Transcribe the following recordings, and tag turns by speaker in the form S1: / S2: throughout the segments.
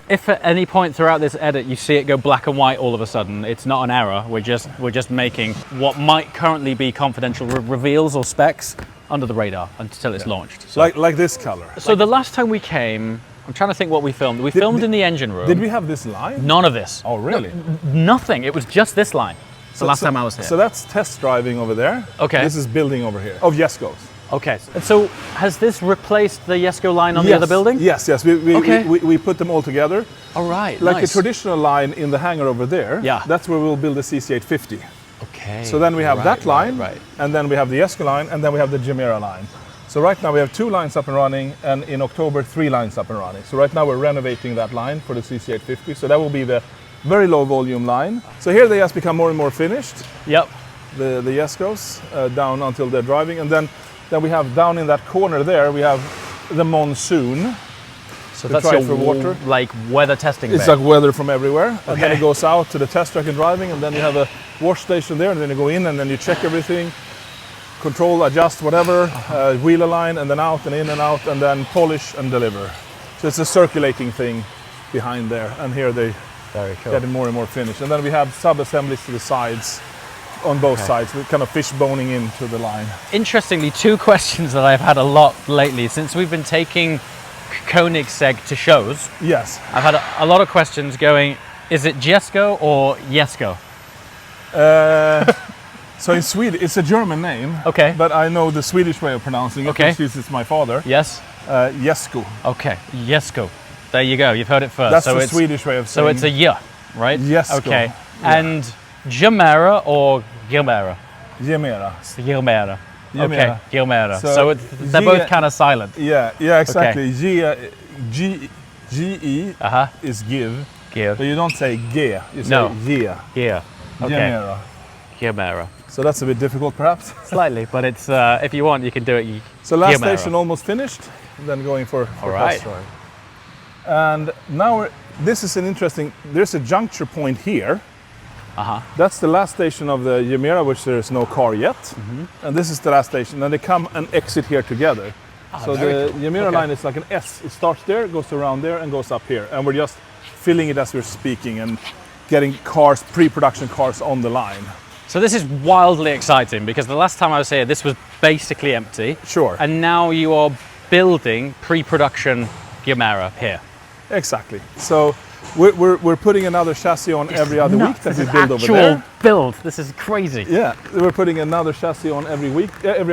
S1: if at any point throughout this edit you see it go black and white all of a sudden, it's not an error. We're just making what might currently be confidential reveals or specs under the radar until it's launched. So.
S2: Like this color.
S1: So the last time we came, I'm trying to think what we filmed. We filmed in the engine room.
S2: Did we have this line?
S1: None of this.
S2: Oh, really?
S1: No, nothing. It was just this line. The last time I was here.
S2: So that's test driving over there.
S1: Okay.
S2: This is building over here. Of Jesco's.
S1: Okay. And so has this replaced the Jesco line on the other building?
S2: Yes. We put them all together.
S1: All right.
S2: Like
S1: nice.
S2: the traditional line in the hangar over there.
S1: Yeah.
S2: That's where we'll build the CC850.
S1: Okay.
S2: So then we have that line,
S1: right.
S2: and then we have the Jesco line, and then we have the Gemera line. So right now we have 2 lines up and running, and in October 3 lines up and running. So right now we're renovating that line for the CC850. So that will be the very low volume line. So here they just become more and more finished.
S1: Yep.
S2: The Jescos down until they're driving, and then we have down in that corner there we have the Monsoon.
S1: So that's your water, like weather testing.
S2: It's
S1: bay.
S2: like weather from everywhere, and
S1: Okay.
S2: then it goes out to the test track and driving, and then you have a wash station there, and then you go in and then you check everything, control, adjust, whatever, wheel align, and then out and in and out, and then polish and deliver. So it's a circulating thing behind there, and here they get more and more finished. And then we have sub-assemblies to the sides, on both sides. We're kind of fish boning into the line.
S1: Interestingly, 2 questions that I've had a lot lately since we've been taking Koenigsegg to shows.
S2: Yes.
S1: I've had a lot of questions going, is it Jesco or Jesco?
S2: So in Sweden, it's a German name.
S1: Okay.
S2: But I know the Swedish way of pronouncing it,
S1: Okay.
S2: because it's my father.
S1: Yes?
S2: Jesco.
S1: Okay, Jesco. There you go, you've heard it first.
S2: That's
S1: so
S2: the
S1: it's,
S2: Swedish way of saying.
S1: So it's a Y, right?
S2: Jesco.
S1: Okay.
S2: Yeah.
S1: And Gemera or Gemera?
S2: Gemera.
S1: Gemera. Okay, Gemera.
S2: So
S1: So they're both kind of silent.
S2: Yeah, exactly. Ge is give,
S1: Give.
S2: but you don't say ge, you say
S1: No.
S2: ge.
S1: Yeah. Okay.
S2: Gemera.
S1: Gemera.
S2: So that's a bit difficult perhaps.
S1: Slightly, but it's if you want, you can do it.
S2: So last
S1: Gemera.
S2: station almost finished, then going for
S1: All right.
S2: test drive. And now this is an interesting, there's a juncture point here. That's the last station of the Gemera, which there is no car yet. And this is the last station. And they come and exit here together. So the Gemera line is like an S. It starts there, goes around there, and goes up here. And we're just filling it as we're speaking and getting cars, pre-production cars on the line.
S1: So this is wildly exciting because the last time I was here, this was basically empty.
S2: Sure.
S1: And now you are building pre-production Gemera here.
S2: Exactly. So we're putting another chassis on every other week that we build over there.
S1: Actual build. This is crazy.
S2: Yeah, we're putting another chassis on every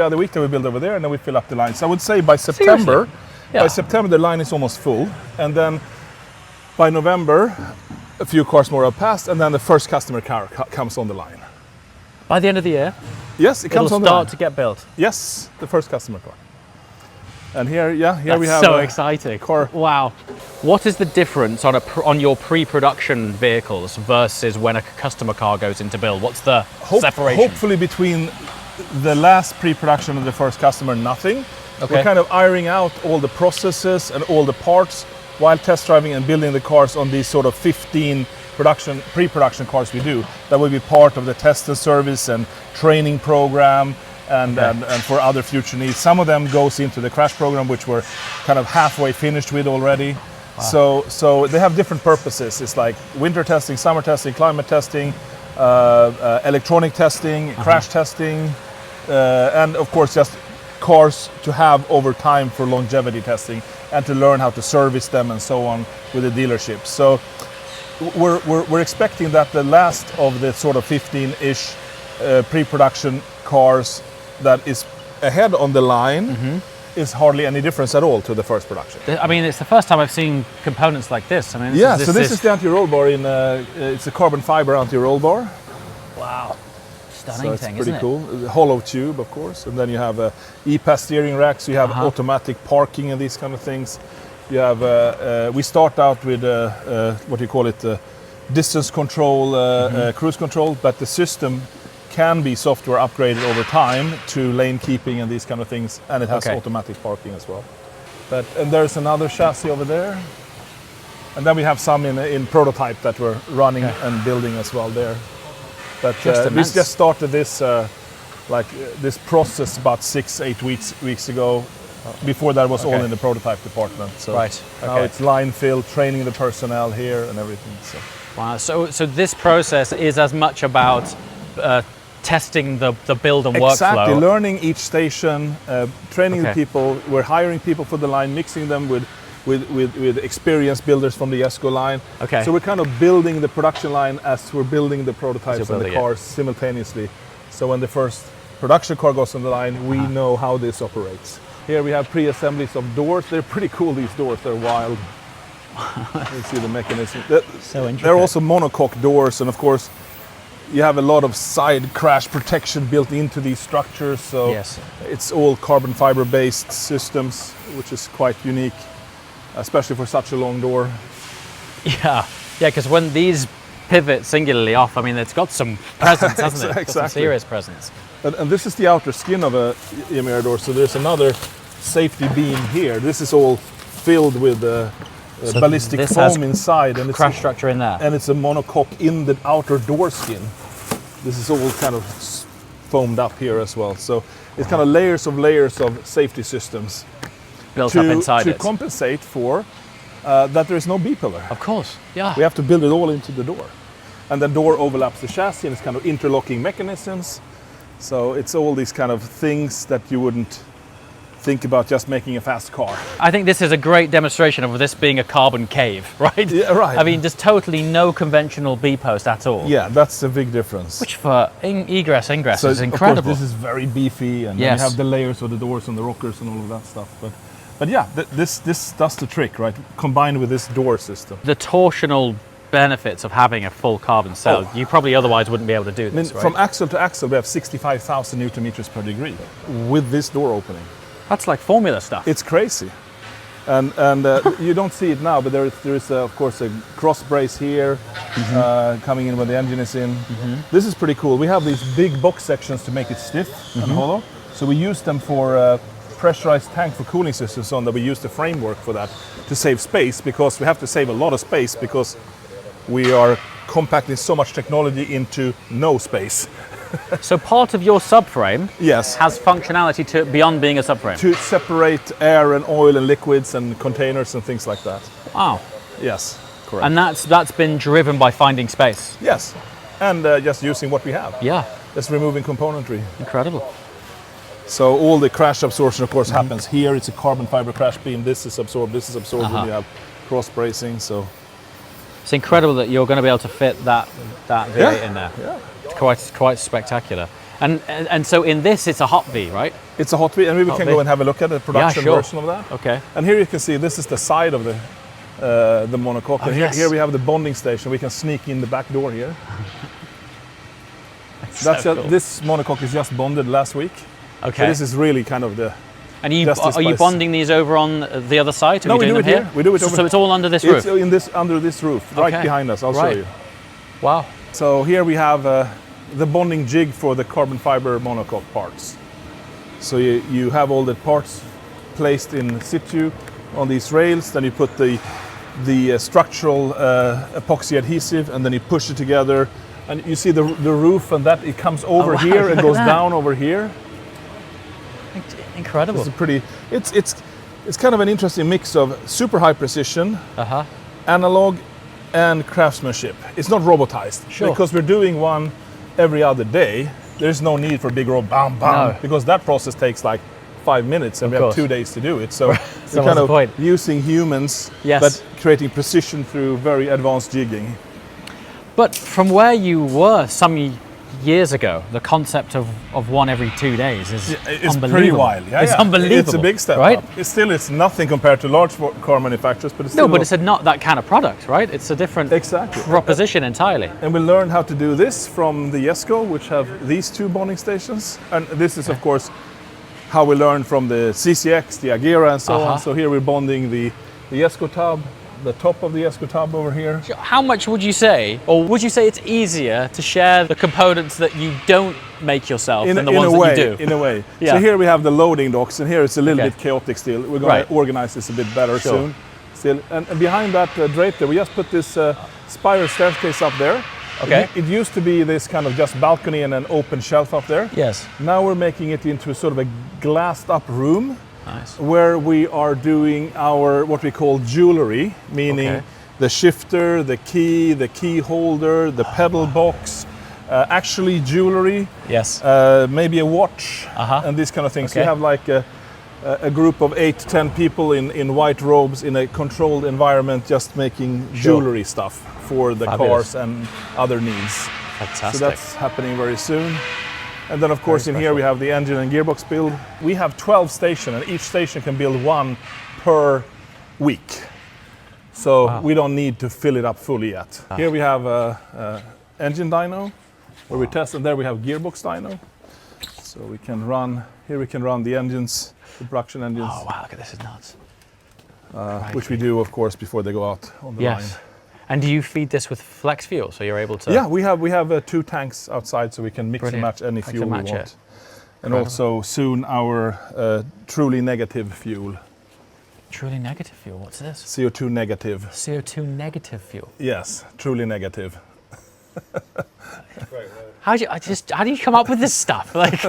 S2: other week that we build over there, and then we fill up the line. So I would say by September, the line is almost full, and then by November, a few cars more have passed, and then the first customer car comes on the line.
S1: By the end of the year,
S2: Yes, it comes
S1: it'll
S2: on the line.
S1: start to get built.
S2: Yes, the first customer car. And here
S1: That's
S2: we have
S1: so exciting.
S2: car.
S1: Wow. What is the difference on your pre-production vehicles versus when a customer car goes into build? What's the separation?
S2: Hopefully between the last pre-production and the first customer, nothing.
S1: Okay.
S2: We're kind of ironing out all the processes and all the parts while test driving and building the cars on these sort of 15 pre-production cars we do. That will be part of the test and service and training program and for other future needs. Some of them goes into the crash program, which we're kind of halfway finished with already. Wow. So they have different purposes. It's like winter testing, summer testing, climate testing, electronic testing, crash testing, and of course just cars to have over time for longevity testing and to learn how to service them and so on with the dealership. So we're expecting that the last of the sort of 15-ish pre-production cars that is ahead on the line is hardly any difference at all to the first production.
S1: I mean, it's the first time I've seen components like this. I mean,
S2: this is the anti-roll bar in it's a carbon fiber anti-roll bar.
S1: Wow, stunning
S2: So it's
S1: thing,
S2: pretty
S1: isn't
S2: cool. The hollow tube, of course, and then you have e-pass steering racks. You have automatic parking and these kind of things. You have we start out with what do you call it, distance control, cruise control, but the system can be software upgraded over time to lane keeping and these kind of things, and it has automatic parking as well. And there's another chassis over there, and then we have some in prototype that we're running and building as well there. But we just started this this process about 6-8 weeks ago, Before that was all
S1: Okay.
S2: in the prototype department. So
S1: Right,
S2: now
S1: okay.
S2: it's line fill, training the personnel here and everything. So
S1: Wow. So this process is as much about testing the build and
S2: exactly,
S1: workflow.
S2: learning each station, training
S1: Okay.
S2: the people. We're hiring people for the line, mixing them with experienced builders from the ESCO line.
S1: Okay.
S2: So we're kind of building the production line as we're building the prototypes
S1: As you're
S2: and the
S1: building it.
S2: cars simultaneously. So when the first production car goes on the line, we know how this operates. Here we have pre-assemblies of doors. They're pretty cool, these doors. They're wild. You see the mechanism.
S1: So intricate.
S2: They're also monocoque doors, and of course, you have a lot of side crash protection built into these structures. So
S1: Yes.
S2: it's all carbon fiber based systems, which is quite unique, especially for such a long door.
S1: Yeah, because when these pivot singularly off, I mean, it's got some presence, hasn't it? It's got some
S2: Exactly.
S1: serious presence.
S2: And this is the outer skin of a Gemera door. So there's another safety beam here. This is all filled with
S1: So
S2: ballistic
S1: this has
S2: foam inside, and
S1: Crash structure in there.
S2: and it's a monocoque in the outer door skin. This is all kind of foamed up here as well. So it's kind of layers of safety systems
S1: Built up inside
S2: to
S1: it.
S2: compensate for that there is no B-pillar.
S1: Of course, yeah.
S2: We have to build it all into the door. And the door overlaps the chassis, and it's kind of interlocking mechanisms. So it's all these kind of things that you wouldn't think about just making a fast car.
S1: I think this is a great demonstration of this being a carbon cave, right?
S2: Yeah, right.
S1: I mean, there's totally no conventional B-post at all.
S2: Yeah, that's a big difference.
S1: Which for egress, ingress
S2: So
S1: is
S2: of
S1: incredible.
S2: course, this is very beefy, and then
S1: Yes.
S2: you have the layers of the doors and the rockers and all of that stuff. But yeah, this does the trick, right? Combined with this door system.
S1: The torsional benefits of having a full carbon cell,
S2: Oh.
S1: you probably otherwise wouldn't be able to do
S2: I mean,
S1: this, right?
S2: from axle to axle, we have 65,000 Newton meters per degree with this door opening.
S1: That's like formula stuff.
S2: It's crazy. And you don't see it now, but there is of course a cross brace here coming in when the engine is in. This is pretty cool. We have these big box sections to make it stiff and hollow. So we use them for pressurized tank for cooling systems on that. We use the framework for that to save space, because we have to save a lot of space because we are compacting so much technology into no space.
S1: So part of your subframe
S2: Yes.
S1: has functionality to beyond being a subframe.
S2: To separate air and oil and liquids and containers and things like that.
S1: Wow.
S2: Yes, correct.
S1: And that's been driven by finding space.
S2: Yes, and just using what we have.
S1: Yeah,
S2: Just removing componentry.
S1: incredible.
S2: So all the crash absorption, of course, happens here. It's a carbon fiber crash beam. This is absorbed. And you have cross bracing. So
S1: It's incredible that you're going to be able to fit that V8 in there.
S2: yeah,
S1: It's quite spectacular. And so in this, it's a hot V, right?
S2: it's a hot V, and we
S1: Hot
S2: can
S1: V.
S2: go and have a look at the production
S1: sure.
S2: version of that.
S1: Okay.
S2: And here you can see this is the side of the monocoque.
S1: Oh,
S2: And
S1: yes.
S2: here we have the bonding station. We can sneak in the back door here.
S1: So cool.
S2: This monocoque is just bonded last week.
S1: Okay.
S2: So this is really kind of the
S1: And are you
S2: Justice
S1: bonding these over on the other side? Are
S2: No,
S1: you
S2: we
S1: doing
S2: do
S1: them
S2: it here. We do it
S1: so,
S2: over-
S1: so it's all under this
S2: It's
S1: roof?
S2: under this roof, right
S1: Okay.
S2: behind us. I'll
S1: Right.
S2: show you.
S1: Wow.
S2: So here we have the bonding jig for the carbon fiber monocoque parts. So you have all the parts placed in situ on these rails, then you put the structural epoxy adhesive, and then you push it together. And you see the roof, and that it comes over
S1: wow,
S2: here and
S1: look
S2: goes
S1: at that.
S2: down over here.
S1: Incredible.
S2: It's a pretty. It's kind of an interesting mix of super high precision,
S1: Uh-huh.
S2: analog, and craftsmanship. It's not robotized.
S1: Sure.
S2: Because we're doing one every other day. There's no need for big roll, bam, bam,
S1: No.
S2: because that process takes like 5 minutes, and
S1: Of
S2: we have
S1: course.
S2: 2 days to do it. So
S1: So
S2: we're
S1: what's
S2: kind
S1: the
S2: of
S1: point?
S2: using humans,
S1: Yes.
S2: but creating precision through very advanced jigging.
S1: But from where you were some years ago, the concept of one every 2 days is
S2: It's
S1: unbelievable.
S2: pretty wild. Yeah,
S1: it's
S2: yeah.
S1: unbelievable.
S2: It's a big step
S1: right?
S2: up. It's nothing compared to large car manufacturers, but it's
S1: No,
S2: still
S1: but it's not that kind of product, right? It's a different
S2: Exactly.
S1: proposition entirely.
S2: And we learned how to do this from the ESCO, which have these 2 bonding stations. And this is, of course, how we learned from the CCX, the Agera, and so
S1: Uh-huh.
S2: on. So here we're bonding the ESCO tub, the top of the ESCO tub over here.
S1: How much would you say, or would you say it's easier to share the components that you don't make yourself than the ones
S2: a way,
S1: that you do?
S2: in a way.
S1: Yeah.
S2: So here we have the loading docks, and here it's a little
S1: Okay.
S2: bit chaotic still. We're going
S1: Right.
S2: to organize this a bit better
S1: Sure.
S2: soon. Still, and behind that drape there, we just put this spiral staircase up there.
S1: Okay.
S2: It used to be this kind of just balcony and an open shelf up there.
S1: Yes.
S2: Now we're making it into a sort of a glassed up room
S1: Nice.
S2: where we are doing our what we call jewelry, meaning
S1: Okay.
S2: the shifter, the key holder, the pedal box, actually jewelry,
S1: Yes.
S2: maybe a watch, and these kind of things.
S1: Okay.
S2: You have like a group of 8 to 10 people in white robes in a controlled environment just making jewelry stuff for the
S1: Fabulous.
S2: cars and other needs.
S1: Fantastic.
S2: So that's happening very soon. And then of course in
S1: Very
S2: here we have the engine and gearbox build. We have 12 stations and each station can build one per week. So we don't need to fill it up fully yet. Here we have a engine dyno where we test, and there we have gearbox dyno. So we can run, here we can run the engines, the production engines,
S1: Oh wow, look at this, is nuts.
S2: which we do of course before they go out on the line.
S1: Yes. And do you feed this with flex fuel, so you're able to?
S2: Yeah, we have 2 tanks outside, so we can mix and
S1: Brilliant.
S2: match any
S1: Mix and
S2: fuel we
S1: match
S2: want.
S1: it.
S2: And also soon our truly negative fuel,
S1: Truly negative fuel. What's this?
S2: CO2 negative.
S1: CO2 negative fuel.
S2: Yes, truly negative.
S1: How do you come up with this stuff? Like,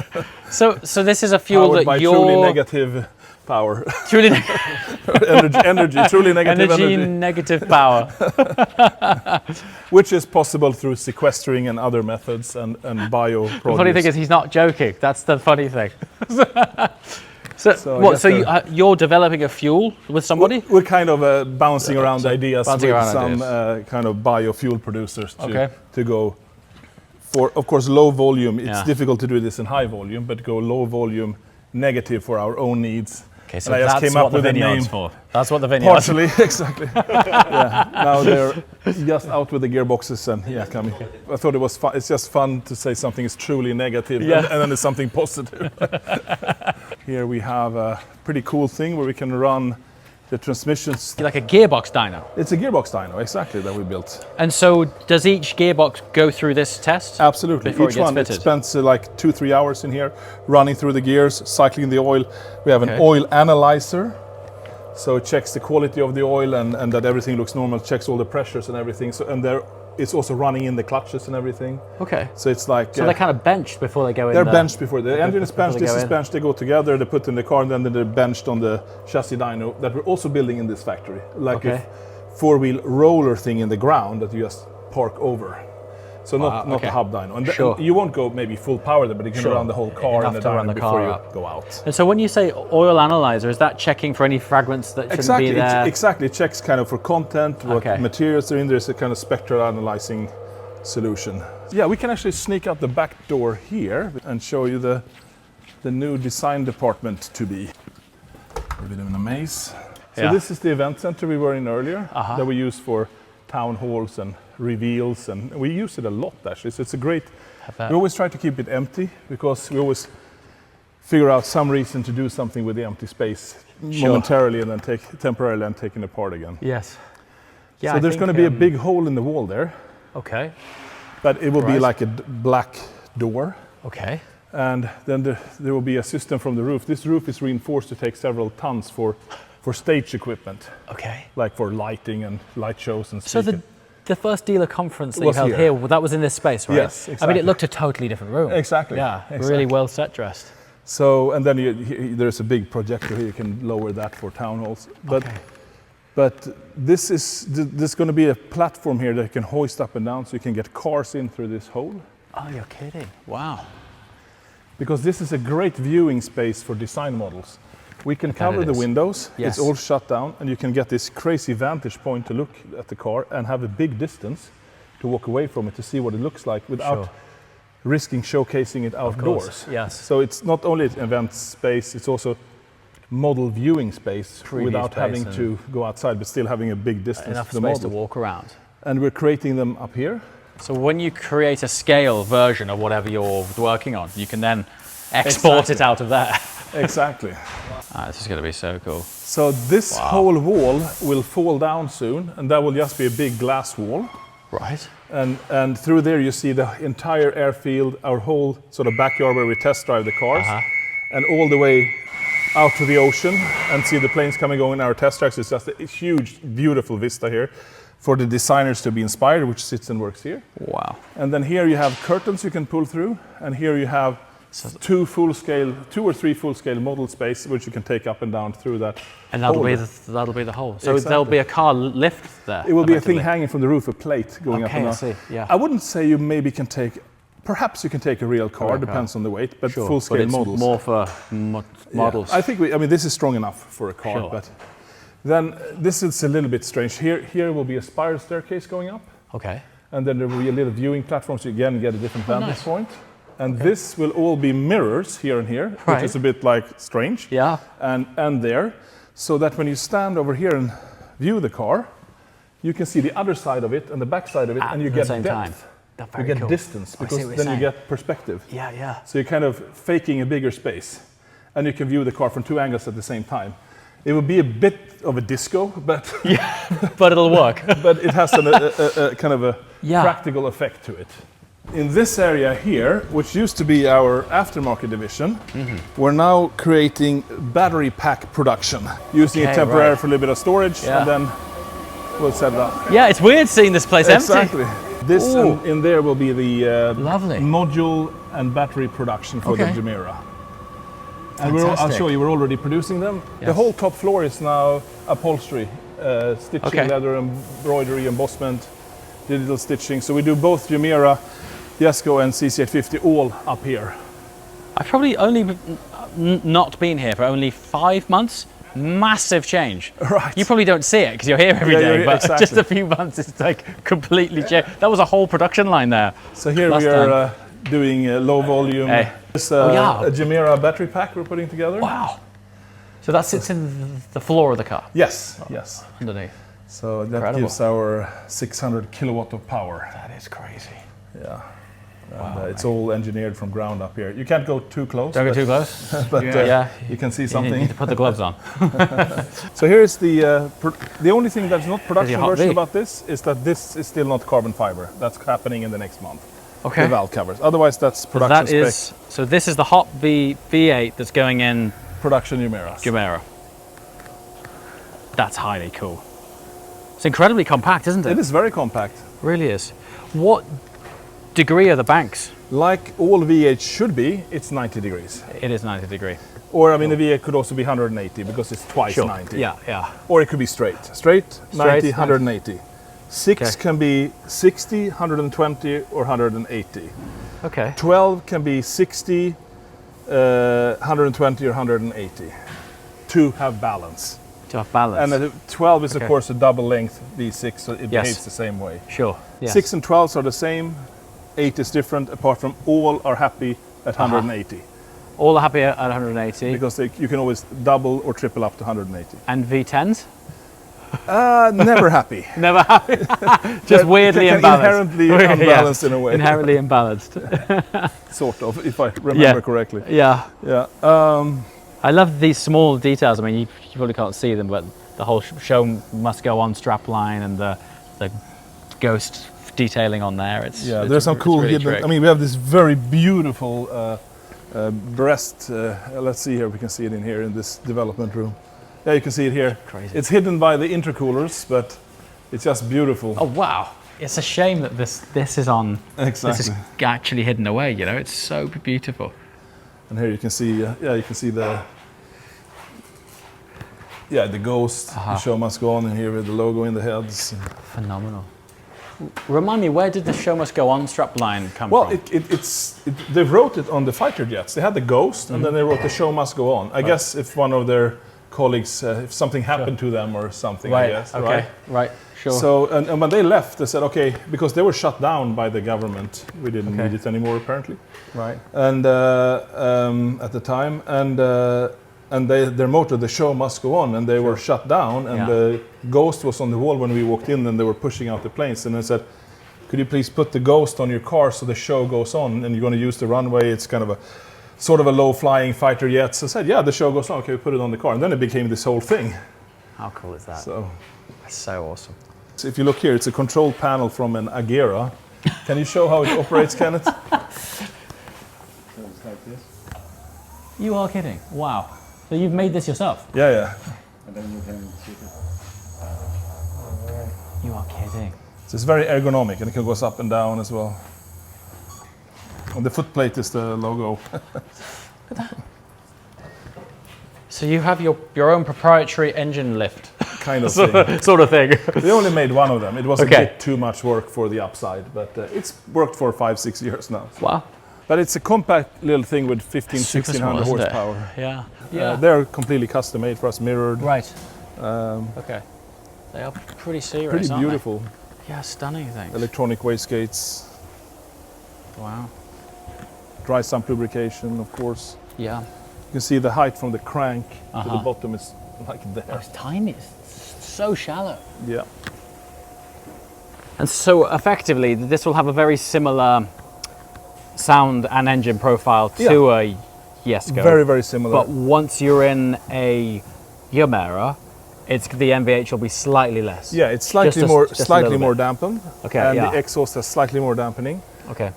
S1: so this is a fuel
S2: Powered
S1: that
S2: by
S1: you're
S2: truly negative power.
S1: truly
S2: energy, truly negative energy.
S1: negative power.
S2: Which is possible through sequestering and other methods and bio
S1: The funny thing is, he's not joking. That's the funny thing. So
S2: I
S1: what?
S2: guess
S1: So you're developing a fuel with somebody?
S2: We're kind of bouncing around ideas
S1: bouncing
S2: with
S1: around
S2: some
S1: ideas.
S2: kind of biofuel producers
S1: Okay.
S2: to go for, of course, low volume. It's
S1: Yeah.
S2: difficult to do this in high volume, but go low volume negative for our own needs.
S1: Okay, so
S2: And I just
S1: that's
S2: came
S1: what
S2: up
S1: the
S2: with a
S1: vineyard's
S2: name.
S1: for. That's what the vineyard's for.
S2: Partially, exactly. Yeah. Now they're just out with the gearboxes and coming. I thought it was fun. It's just fun to say something is truly negative and then it's something positive. Here we have a pretty cool thing where we can run the transmissions.
S1: Like a gearbox dyno.
S2: It's a gearbox dyno, exactly, that we built.
S1: And so does each gearbox go through this test?
S2: Absolutely.
S1: Before it
S2: Each
S1: gets
S2: one, it
S1: fitted?
S2: spends like 2-3 hours in here running through the gears, cycling the oil. We have an
S1: Okay.
S2: oil analyzer. So it checks the quality of the oil and that everything looks normal, checks all the pressures and everything. So, and it's also running in the clutches and everything.
S1: Okay.
S2: So it's like...
S1: So they're kind of benched before they go in.
S2: they're
S1: the-
S2: benched before. The engine is benched,
S1: they
S2: this
S1: go
S2: is
S1: in.
S2: benched, they go together, they're put in the car, and then they're benched on the chassis dyno that we're also building in this factory. Like
S1: Okay.
S2: a 4-wheel roller thing in the ground that you just park over. So not
S1: okay.
S2: a hub dyno. And
S1: Sure.
S2: you won't go maybe full power there, but you can
S1: Sure.
S2: run the whole car
S1: Enough
S2: in the
S1: to run
S2: dyno
S1: the
S2: before
S1: car
S2: you
S1: up.
S2: go out.
S1: And so when you say oil analyzer, is that checking for any fragments that shouldn't
S2: Exactly,
S1: be there?
S2: exactly. It checks kind of for content, what
S1: Okay.
S2: materials are in there. It's a kind of spectral analyzing solution. Yeah, we can actually sneak out the back door here and show you the new design department to be. We're a bit of a maze. So
S1: Yeah.
S2: this is the event center we were in earlier that we use for town halls and reveals, and we use it a lot actually. So it's a great.
S1: bet.
S2: We always try to keep it empty because we always figure out some reason to do something with the empty space momentarily and then temporarily and taking it apart again.
S1: Yes. Yeah.
S2: So
S1: I
S2: there's
S1: think,
S2: going to be a big hole in the wall there,
S1: Okay.
S2: but it will be
S1: Right.
S2: like a black door.
S1: Okay.
S2: And then there will be a system from the roof. This roof is reinforced to take several tons for stage equipment,
S1: Okay.
S2: like for lighting and light shows and
S1: So
S2: speaking.
S1: the first dealer conference that you
S2: Was
S1: held
S2: here.
S1: here, well, that was in this space, right?
S2: Yes,
S1: I mean,
S2: exactly.
S1: it looked a totally different room.
S2: Exactly,
S1: Yeah.
S2: exactly.
S1: Really well set dressed.
S2: So, and then there's a big projector here. You can lower that for town halls. But this is going to be a platform here that you can hoist up and down, so you can get cars in through this hole.
S1: Oh, you're kidding. Wow.
S2: Because this is a great viewing space for design models. We can cover
S1: it
S2: the
S1: is.
S2: windows,
S1: Yes.
S2: it's all shut down, and you can get this crazy vantage point to look at the car and have a big distance to walk away from it to see what it looks like without
S1: Sure.
S2: risking showcasing it outdoors.
S1: Yes.
S2: So it's not only an event space, it's also model viewing space
S1: Preview
S2: without
S1: space
S2: having
S1: and-
S2: to go outside, but still having a big distance
S1: Enough
S2: to the
S1: space
S2: model.
S1: to walk around.
S2: And we're creating them up here.
S1: So when you create a scale version of whatever you're working on, you can then export it out of there.
S2: Exactly.
S1: This is going to be so cool.
S2: So this whole wall will fall down soon, and that will just be a big glass wall.
S1: Right.
S2: And through there you see the entire airfield, our whole sort of backyard where we test drive the cars, and all the way out to the ocean and see the planes coming going in our test tracks. It's just a huge, beautiful vista here for the designers to be inspired, which sits and works here.
S1: Wow.
S2: And then here you have curtains you can pull through, and here you have two or three full-scale model space, which you can take up and down through that.
S1: And that'll
S2: hole.
S1: be the hole. So
S2: Exactly.
S1: there'll be a car lift there.
S2: It will be a thing hanging from the roof, a plate going up and down.
S1: I see. Yeah.
S2: I wouldn't say you maybe can take. Perhaps you can take a real car, depends on the weight, but
S1: Sure.
S2: full-scale
S1: But it's
S2: models.
S1: more for models.
S2: Yeah. I think this is strong enough for a car,
S1: Sure.
S2: but then this is a little bit strange. Here will be a spiral staircase going up,
S1: Okay.
S2: and then there will be a little viewing platform, so you again get a different vantage
S1: nice.
S2: point. And this will all be mirrors here and here,
S1: Right.
S2: which is a bit like strange.
S1: Yeah.
S2: And there, so that when you stand over here and view the car, you can see the other side of it and the back side of it, and you
S1: At
S2: get
S1: the same
S2: depth.
S1: time. That's
S2: You
S1: very
S2: get
S1: cool.
S2: distance,
S1: I see
S2: because
S1: what you're
S2: then you
S1: saying.
S2: get perspective.
S1: Yeah, yeah.
S2: So you're kind of faking a bigger space, and you can view the car from two angles at the same time. It will be a bit of a disco, but
S1: But it'll work.
S2: but it has a kind of a
S1: Yeah.
S2: practical effect to it. In this area here, which used to be our aftermarket division, we're now creating battery pack production, using it
S1: Okay,
S2: temporarily
S1: right.
S2: for a little bit of storage,
S1: Yeah.
S2: and then we'll set it up.
S1: Yeah, it's weird seeing this place empty.
S2: Exactly. This
S1: Ooh.
S2: and in there will be the
S1: Lovely.
S2: module and battery production for the
S1: Okay.
S2: Gemera. And I'll
S1: Fantastic.
S2: show you, we're already producing them. The
S1: Yes.
S2: whole top floor is now upholstery, stitching,
S1: Okay.
S2: leather, embroidery, embossment, digital stitching. So we do both Gemera, Jesko and CC850 all up here.
S1: I've probably only not been here for only 5 months. Massive change.
S2: Right.
S1: You probably don't see it because you're here every
S2: Yeah,
S1: day,
S2: yeah,
S1: but
S2: exactly.
S1: just a few months, it's like completely changed. That was a whole production line there.
S2: So here
S1: Last
S2: we are
S1: time.
S2: doing low volume.
S1: Hey.
S2: It's
S1: yeah.
S2: a Gemera battery pack we're putting together.
S1: Wow. So that sits in the floor of the car
S2: Yes, yes.
S1: underneath.
S2: So that
S1: Incredible.
S2: gives our 600 kilowatt of power.
S1: That is crazy.
S2: Yeah. And it's all engineered from ground up here. You can't go too close.
S1: Don't go
S2: but-
S1: too close.
S2: But
S1: Yeah.
S2: you can see
S1: You
S2: something.
S1: need to put the gloves on.
S2: So here is the only thing that's not production
S1: Hot
S2: version
S1: V.
S2: about this is that this is still not carbon fiber. That's happening in the next month.
S1: Okay.
S2: The valve covers. Otherwise, that's production
S1: That is, so this is the hot V8 that's going in
S2: production Gemeras.
S1: Gemera. That's highly cool. It's incredibly compact, isn't it?
S2: It is very compact.
S1: Really is. What degree are the banks?
S2: Like all V8 should be, it's 90 degrees.
S1: It is 90 degree.
S2: Or I mean, the V8 could also be 180 because it's twice 90.
S1: Yeah, yeah.
S2: Or it could be straight. Straight, 90, 180. 6
S1: Okay.
S2: can be 60, 120, or 180.
S1: Okay.
S2: 12 can be 60, 120, or 180 to have balance.
S1: To have balance.
S2: And 12 is,
S1: Okay.
S2: of course, a double length V6, so it
S1: Yes.
S2: behaves the same way.
S1: Sure. Yes.
S2: 6 and 12 are the same, 8 is different, apart from all are happy at 180.
S1: All are happy at 180.
S2: Because you can always double or triple up to 180.
S1: And V10s?
S2: Never happy.
S1: Never happy. Just weirdly
S2: They're
S1: imbalanced.
S2: inherently
S1: Yeah.
S2: unbalanced in a way.
S1: Inherently imbalanced.
S2: Sort of, if I remember correctly.
S1: Yeah.
S2: Yeah.
S1: I love these small details. I mean, you probably can't see them, but the whole show must go on strapline and the ghost detailing on there. It's
S2: There's some cool
S1: really
S2: hidden.
S1: trick.
S2: I mean, we have this very beautiful breast. Let's see here. We can see it in here in this development room. Yeah, you can see it here.
S1: Crazy.
S2: It's hidden by the intercoolers, but it's just beautiful.
S1: Oh wow! It's a shame that this is on.
S2: Exactly.
S1: This is actually hidden away. You know, it's so beautiful.
S2: And here you can see. You can see the. Yeah, the ghost. The show must go on, and here with the logo in the heads.
S1: Phenomenal. Remind me, where did the show must go on strapline come
S2: Well,
S1: from?
S2: they wrote it on the fighter jets. They had the ghost, and then they wrote the show must go on. I guess if one of their colleagues, if something happened to them or something, I guess.
S1: Okay. Right. Sure.
S2: So, and when they left, they said, okay, because they were shut down by the government. We didn't need it anymore, apparently.
S1: Right.
S2: And at the time, and their motto, the show must go on, and they were shut down, and the ghost was on the wall when we walked in, and they were pushing out the planes, and they said, could you please put the ghost on your car so the show goes on, and you're going to use the runway, it's kind of a sort of a low-flying fighter jet. So I said, yeah, the show goes on, okay, we put it on the car, and then it became this whole thing.
S1: How cool is that?
S2: So,
S1: That's so awesome.
S2: so if you look here, it's a control panel from an Agera. Can you show how it operates, Kenneth?
S1: You are kidding. Wow. So you've made this yourself?
S2: Yeah, yeah.
S3: And then you can shoot it.
S1: You are kidding.
S2: So it's very ergonomic, and it goes up and down as well. And the footplate is the logo.
S1: So you have your own proprietary engine lift
S2: Kind of thing.
S1: sort of thing.
S2: We only made one of them. It was
S1: Okay.
S2: a bit too much work for the upside, but it's worked for 5-6 years now.
S1: Wow.
S2: But it's a compact little thing with
S1: Super
S2: 1600
S1: small, isn't it?
S2: horsepower.
S1: Yeah.
S2: They're completely custom made for us, mirrored.
S1: Right. Okay. They are pretty serious,
S2: Pretty
S1: aren't
S2: beautiful.
S1: they? Yeah, stunning things.
S2: Electronic wastegates,
S1: Wow.
S2: dry sump lubrication, of course.
S1: Yeah.
S2: You can see the height from the crank to the bottom is like there.
S1: It's tiny. It's so shallow.
S2: Yeah.
S1: And so effectively, this will have a very similar sound and engine profile to a Jesko.
S2: Very, very similar.
S1: But once you're in a Gemera, the NVH will be slightly less.
S2: yeah, it's slightly
S1: Just a-
S2: more,
S1: just a
S2: slightly
S1: little
S2: more
S1: bit.
S2: dampened.
S1: Okay,
S2: And
S1: yeah.
S2: the exhaust has slightly more dampening.
S1: Okay.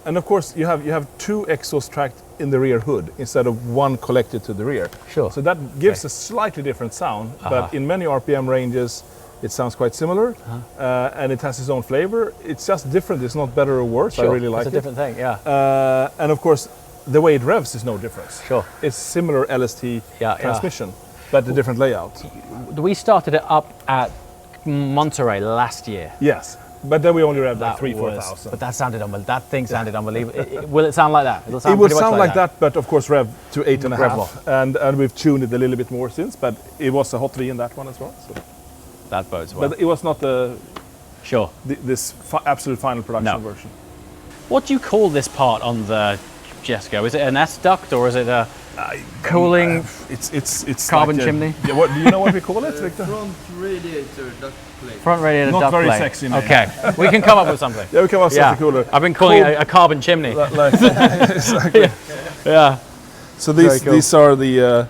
S2: And of course, you have two exhaust tracks in the rear hood instead of one collected to the rear.
S1: Sure.
S2: So that gives a slightly different sound, but in many RPM ranges, it sounds quite similar, and it has its own flavor. It's just different. It's not better or worse.
S1: Sure.
S2: I really like
S1: It's a
S2: it.
S1: different thing, yeah.
S2: And of course, the way it revs is no difference.
S1: Sure.
S2: It's similar LST
S1: Yeah,
S2: transmission, but a different layout.
S1: We started it up at Monterey last year.
S2: Yes, but then we only revved like
S1: That
S2: 3,000-4,000.
S1: But that sounded that thing sounded unbelievable. Will it sound like that? It'll sound
S2: It would
S1: pretty much
S2: sound like that, but of course rev to 8.5,
S1: Rev
S2: and we've tuned it a little bit more since. But it was a hot V in that one as well. So.
S1: That bodes well.
S2: But it was not
S1: Sure.
S2: this absolute final production
S1: No.
S2: version.
S1: What do you call this part on the Jesko? Is it an S duct or is it a cooling?
S2: It's
S1: Carbon
S2: like a-
S1: chimney?
S2: Yeah, what do you know what we call it, Victor?
S3: Front radiator duct plate.
S1: Front radiator
S2: Not
S1: duct
S2: very
S1: plate.
S2: sexy name.
S1: Okay, we can come up with something.
S2: Yeah, we come up with something cooler.
S1: I've been calling it a carbon chimney.
S2: Exactly.
S1: Yeah.
S2: So
S1: Very cool.
S2: these are the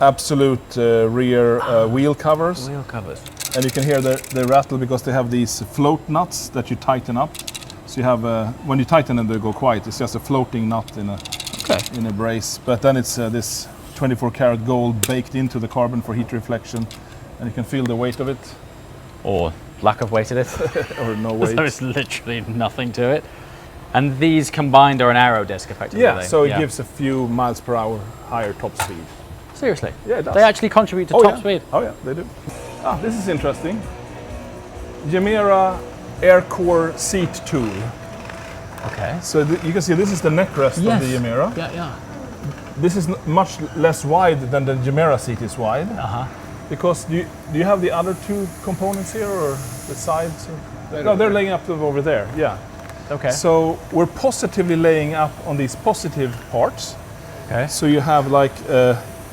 S2: absolute rear wheel covers,
S1: Wheel covers.
S2: and you can hear the rattle because they have these float nuts that you tighten up. So you have when you tighten them, they go quiet. It's just a floating nut in a brace. But then it's this 24 karat gold baked into the carbon for heat reflection, and you can feel the weight of it,
S1: Or lack of weight in it.
S2: or no weight.
S1: There's literally nothing to it. And these combined are an aero disc, effectively.
S2: Yeah, so it gives a few miles per hour higher top speed.
S1: Seriously?
S2: Yeah, it does.
S1: They actually contribute to top speed.
S2: Oh yeah, they do. This is interesting. Gemera Air Core seat tool.
S1: Okay.
S2: So you can see this is the neck rest of the Gemera.
S1: Yeah.
S2: This is much less wide than the Gemera seat is wide. Because do you have the other two components here or the sides? No, they're laying up over there. Yeah.
S1: Okay.
S2: So we're positively laying up on these positive parts.
S1: Okay.
S2: So you have like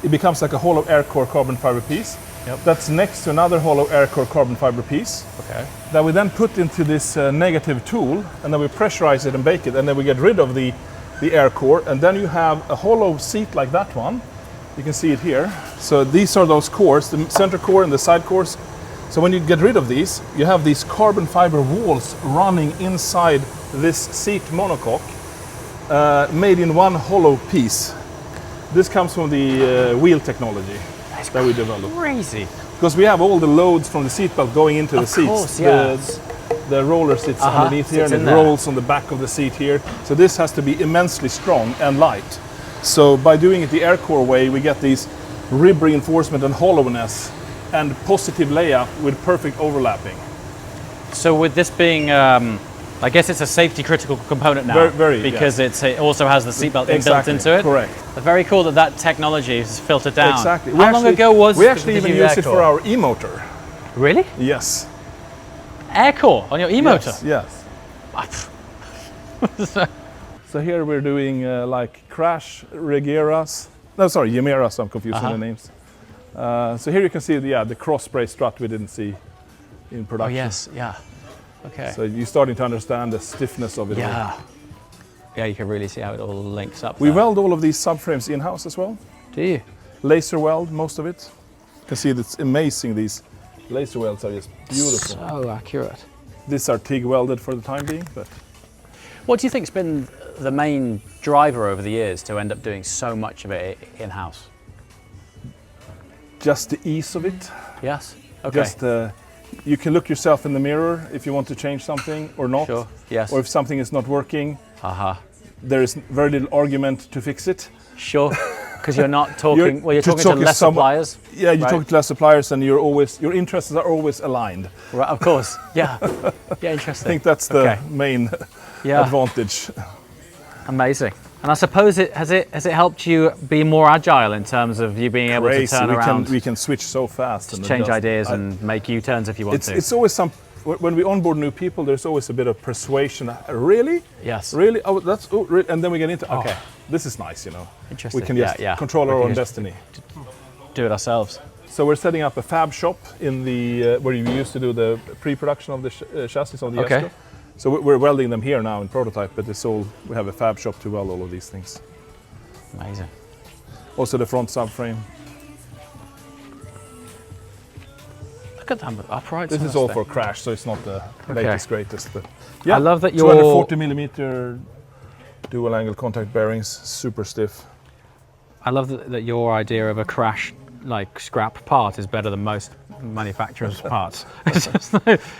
S2: it becomes like a hollow air core carbon fiber piece.
S1: Yep.
S2: That's next to another hollow air core carbon fiber piece
S1: Okay.
S2: that we then put into this negative tool, and then we pressurize it and bake it, and then we get rid of the air core, and then you have a hollow seat like that one. You can see it here. So these are those cores, the center core and the side cores. So when you get rid of these, you have these carbon fiber walls running inside this seat monocoque, made in one hollow piece. This comes from the wheel technology that we developed.
S1: Crazy.
S2: Because we have all the loads from the seatbelt going into the seats.
S1: course, yeah.
S2: The roller sits underneath here
S1: sits
S2: and
S1: in
S2: it
S1: there.
S2: rolls on the back of the seat here. So this has to be immensely strong and light. So by doing it the air core way, we get these rib reinforcement and hollowness and positive layup with perfect overlapping.
S1: So with this being, I guess it's a safety critical component now.
S2: Very,
S1: because it also has the seatbelt inbuilt
S2: Exactly,
S1: into it.
S2: correct.
S1: Very cool that technology is filtered down.
S2: Exactly.
S1: How long ago was
S2: we actually
S1: did
S2: even
S1: you
S2: use
S1: air
S2: it for
S1: core?
S2: our e-motor.
S1: Really?
S2: Yes.
S1: Air core on your e-motor?
S2: Yes. So here we're doing like crash Regeras. No, sorry, Gemeras. I'm confusing the names. So here you can see the cross brace strut we didn't see in
S1: Oh
S2: production.
S1: yes, yeah. Okay.
S2: So you're starting to understand the stiffness of it all.
S1: yeah. Yeah, you can really see how it all links up.
S2: We
S1: there.
S2: weld all of these subframes in-house as well.
S1: Do you?
S2: Laser weld, most of it. You can see it's amazing, these laser welds are just beautiful.
S1: So accurate.
S2: These are TIG welded for the time being, but
S1: What do you think's been the main driver over the years to end up doing so much of it in-house?
S2: just the ease of it.
S1: Yes. Okay.
S2: Just you can look yourself in the mirror if you want to change something or not.
S1: Sure. Yes.
S2: Or if something is not working,
S1: Uh-huh.
S2: there is very little argument to fix it.
S1: Sure. Because you're not talking. Well, you're
S2: to
S1: talking to less suppliers.
S2: Yeah, you
S1: right?
S2: talk to less suppliers, and your interests are always aligned.
S1: Right. Of course. Yeah. Yeah.
S2: I
S1: Interesting.
S2: think that's the main advantage.
S1: Amazing. And I suppose has it helped you be more agile in terms of you being able to turn around?
S2: We can switch so fast.
S1: Just change ideas and make U-turns if you want to.
S2: It's always when we onboard new people, there's always a bit of persuasion. Really?
S1: Yes.
S2: Really? Oh, really? And then we get into okay. This is nice,
S1: Interesting.
S2: We can just control our own destiny.
S1: Do it ourselves.
S2: So we're setting up a fab shop in the where you used to do the pre-production of the chassis of the Esco. So we're welding them here now in prototype, but we have a fab shop to weld all of these things.
S1: Amazing.
S2: Also the front subframe.
S1: Look at that upright.
S2: This is all for crash, so it's not the latest, greatest. But
S1: I love that you're
S2: 240mm dual angle contact bearings, super stiff.
S1: I love that your idea of a crash like scrap part is better than most manufacturers' parts.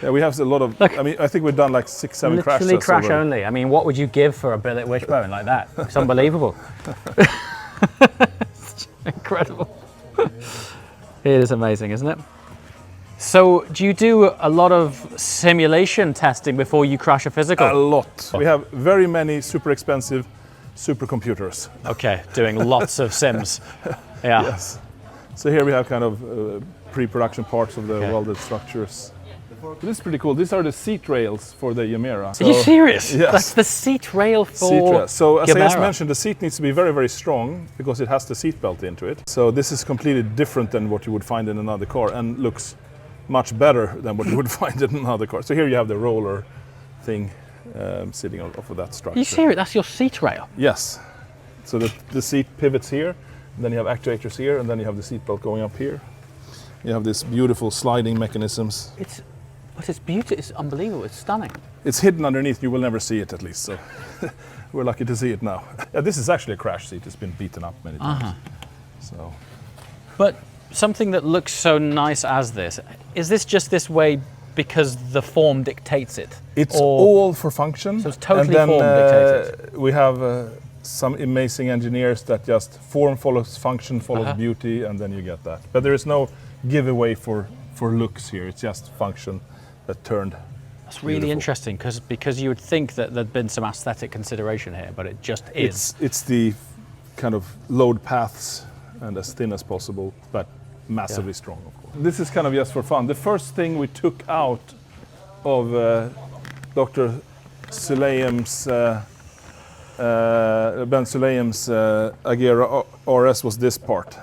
S2: Yeah, we have a lot of. I mean, I think we've done like 6-7 crashes.
S1: Literally crash only. I mean, what would you give for a billet wishbone like that? It's unbelievable. It's incredible. It is amazing, isn't it? So, do you do a lot of simulation testing before you crash a physical?
S2: A lot. We have very many super expensive supercomputers.
S1: Okay, doing lots of sims. Yeah.
S2: Yes. So here we have kind of pre-production parts of the welded structures. This is pretty cool. These are the seat rails for the Gemera.
S1: Are you serious?
S2: Yes.
S1: That's the seat rail for
S2: seat rail. So as I just
S1: Gemera.
S2: mentioned, the seat needs to be very, very strong because it has the seat belt into it. So this is completely different than what you would find in another car and looks much better than what you would find in another car. So here you have the roller thing sitting off of that structure.
S1: Are you serious? That's your seat rail?
S2: Yes. So the seat pivots here, then you have actuators here, and then you have the seat belt going up here. You have this beautiful sliding mechanisms.
S1: It's beautiful. It's unbelievable. It's stunning.
S2: It's hidden underneath. You will never see it, at least. So we're lucky to see it now. Yeah, this is actually a crash seat. It's been beaten up many times. So.
S1: But something that looks so nice as this, is this just this way because the form dictates it?
S2: It's all for function.
S1: So it's totally
S2: and then,
S1: form dictated.
S2: We have some amazing engineers that just form follows function, follows beauty, and then you get that. But there is no giveaway for looks here. It's just function that turned.
S1: That's really interesting because you would think that there'd been some aesthetic consideration here, but it just is.
S2: It's the kind of load paths and as thin as possible, but massively strong, of course. This is kind of just for fun. The first thing we took out of Dr. Suleim's Ben Suleim's Agera RS was this part.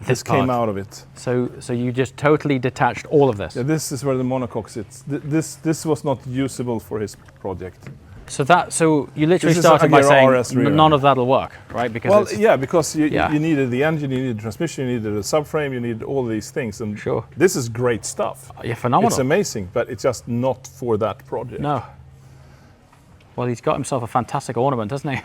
S2: This came out of it.
S1: So you just totally detached all of this?
S2: Yeah, this is where the monocoque sits. This was not usable for his project.
S1: So you literally started by saying none of that'll work, right? Because
S2: because you needed the engine, you needed the transmission, you needed the subframe, you needed all these things, and this is great stuff.
S1: Yeah, phenomenal.
S2: It's amazing, but it's just not for that project.
S1: No. Well, he's got himself a fantastic ornament, hasn't he?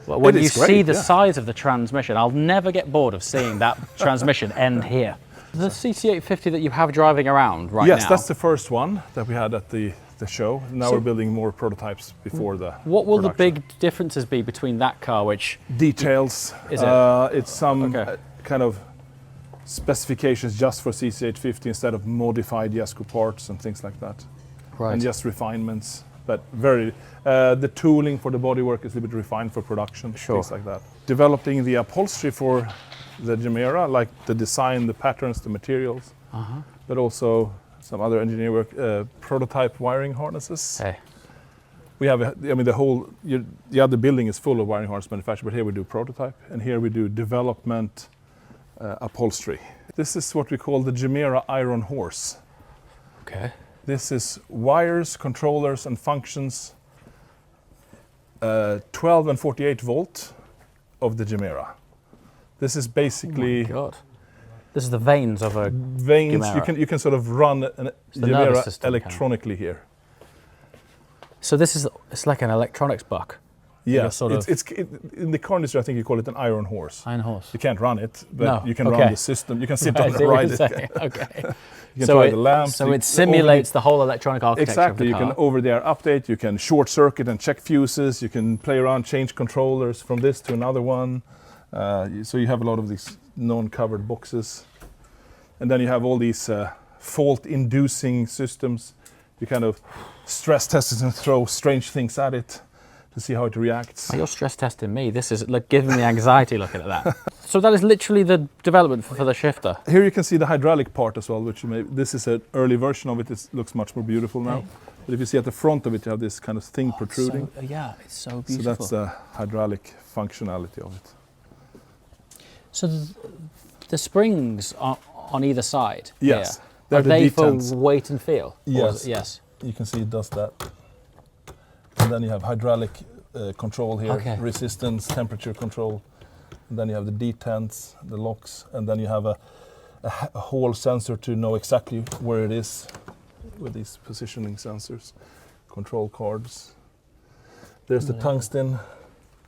S1: Well, when you see the size of the transmission, I'll never get bored of seeing that transmission end here. The CC850 that you have driving around right now.
S2: Yes, that's the first one that we had at the show. Now we're building more prototypes before the
S1: What will the big differences be between that car, which...
S2: Details.
S1: Is it?
S2: It's some kind of specifications just for CC850 instead of modified Jesko parts and things like that.
S1: Right.
S2: And just refinements. But the tooling for the bodywork is a little bit refined for production, things like that. Developing the upholstery for the Gemera, like the design, the patterns, the materials, but also some other engineering work, prototype wiring harnesses.
S1: Hey.
S2: We have, the other building is full of wiring harness manufacturing, but here we do prototype, and here we do development upholstery. This is what we call the Gemera Iron Horse.
S1: Okay.
S2: This is wires, controllers, and functions, 12 and 48 volt of the Gemera. This is basically...
S1: Oh my God. This is the veins of a
S2: Gemera. You can sort of run a Gemera electronically here.
S1: So it's like an electronics buck.
S2: Yeah,
S1: sort of
S2: in the car industry, I think you call it an iron horse.
S1: iron horse.
S2: You can't run it, but
S1: No,
S2: you can
S1: okay.
S2: run the system. You can sit on it and ride it.
S1: Okay.
S2: You can try the lamps.
S1: So it simulates the whole electronic architecture
S2: Exactly.
S1: of
S2: You
S1: the car.
S2: can over-the-air update. You can short circuit and check fuses. You can play around, change controllers from this to another one. So you have a lot of these non-covered boxes, and then you have all these fault-inducing systems. You kind of stress test it and throw strange things at it to see how it reacts.
S1: You're stress testing me. This is like giving me anxiety looking at that. So that is literally the development for the shifter.
S2: Here you can see the hydraulic part as well, which this is an early version of it. It looks much more beautiful now.
S1: Okay.
S2: But if you see at the front of it, you have this kind of thing protruding.
S1: So, yeah, it's so
S2: So
S1: beautiful.
S2: that's the hydraulic functionality of it.
S1: So the springs are on either side.
S2: Yes,
S1: Here. Are
S2: the
S1: they for
S2: detents.
S1: weight and feel? Or
S2: Yes.
S1: Yes.
S2: You can see it does that. And then you have hydraulic control here,
S1: Okay.
S2: resistance, temperature control. And then you have the detents, the locks, and then you have a hall sensor to know exactly where it is with these positioning sensors, control cards. There's the tungsten.